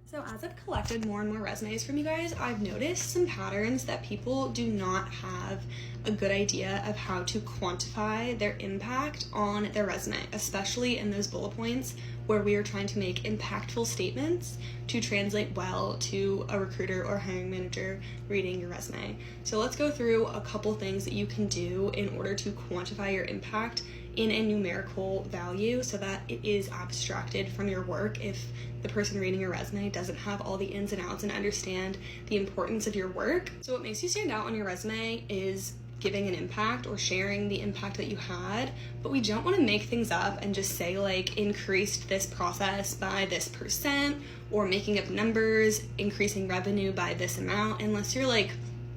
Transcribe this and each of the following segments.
So as I've collected more and more resumes from you guys, I've noticed some patterns that people do not have a good idea of how to quantify their impact on their resume, especially in those bullet points where we are trying to make impactful statements to translate well to a recruiter or hiring manager reading your resume. So let's go through a couple things that you can do in order to quantify your impact in a numerical value so that it is abstracted from your work if the person reading your resume doesn't have all the ins and outs and understand the importance of your work. So what makes you stand out on your resume is giving an impact or sharing the impact that you had, but we don't want to make things up and just say like increased this process by this percent or making up numbers, increasing revenue by this amount, unless you're like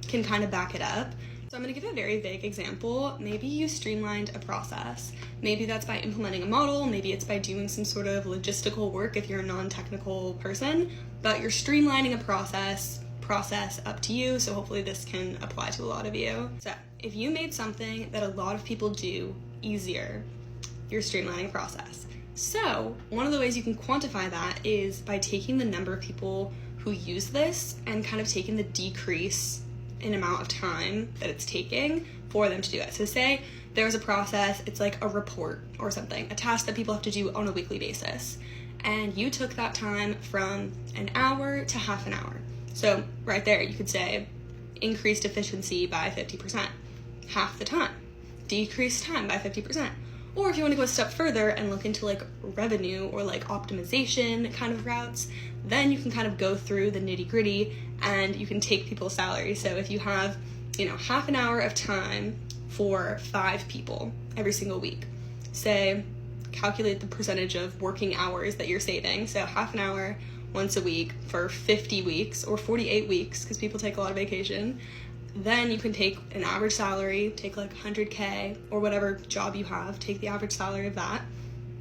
can kind of back it up. So I'm going to give a very vague example. Maybe you streamlined a process. Maybe that's by implementing a model. Maybe it's by doing some sort of logistical work if you're a non-technical person, but you're streamlining a process up to you. So hopefully this can apply to a lot of you. So if you made something that a lot of people do easier, you're streamlining a process. So one of the ways you can quantify that is by taking the number of people who use this and kind of taking the decrease in amount of time that it's taking for them to do it. So say there's a process, it's like a report or something, a task that people have to do on a weekly basis. And you took that time from an hour to half an hour. So right there, you could say increased efficiency by 50%, half the time, decreased time by 50%. Or if you want to go a step further and look into like revenue or like optimization kind of routes, then you can kind of go through the nitty gritty and you can take people's salary. So if you have, half an hour of time for 5 people every single week, say, calculate the percentage of working hours that you're saving. So half an hour once a week for 50 weeks or 48 weeks, because people take a lot of vacation. Then you can take an average salary, take like 100K or whatever job you have, take the average salary of that.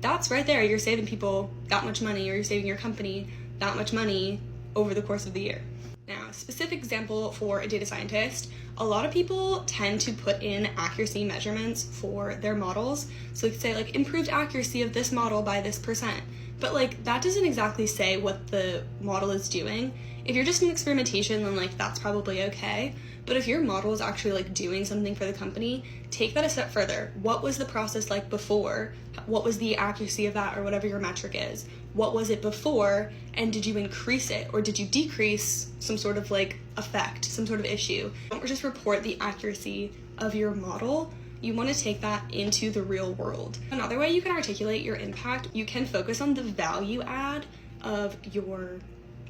That's right there. You're saving people that much money, or you're saving your company that much money over the course of the year. Now, a specific example for a data scientist, a lot of people tend to put in accuracy measurements for their models. So they could say like improved accuracy of this model by this percent. But like that doesn't exactly say what the model is doing. If you're just in experimentation, then like that's probably okay. But if your model is actually like doing something for the company, take that a step further. What was the process like before? What was the accuracy of that, or whatever your metric is? What was it before? And did you increase it, or did you decrease some sort of like effect, some sort of issue? Don't just report the accuracy of your model. You want to take that into the real world. Another way you can articulate your impact, you can focus on the value add of your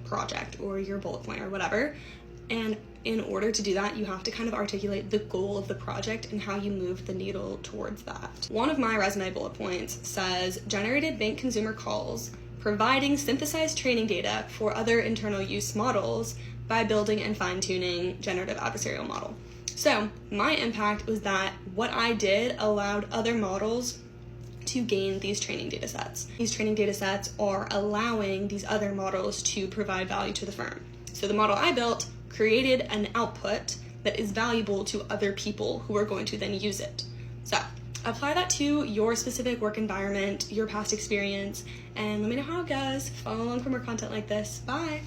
project or your bullet point or whatever. And in order to do that, you have to kind of articulate the goal of the project and how you move the needle towards that. One of my resume bullet points says, generated bank consumer calls, providing synthesized training data for other internal use models by building and fine-tuning generative adversarial model. So my impact was that what I did allowed other models to gain these training data sets. These training data sets are allowing these other models to provide value to the firm. So the model I built created an output that is valuable to other people who are going to then use it. So apply that to your specific work environment, your past experience, and let me know how it goes. Follow along for more content like this. Bye.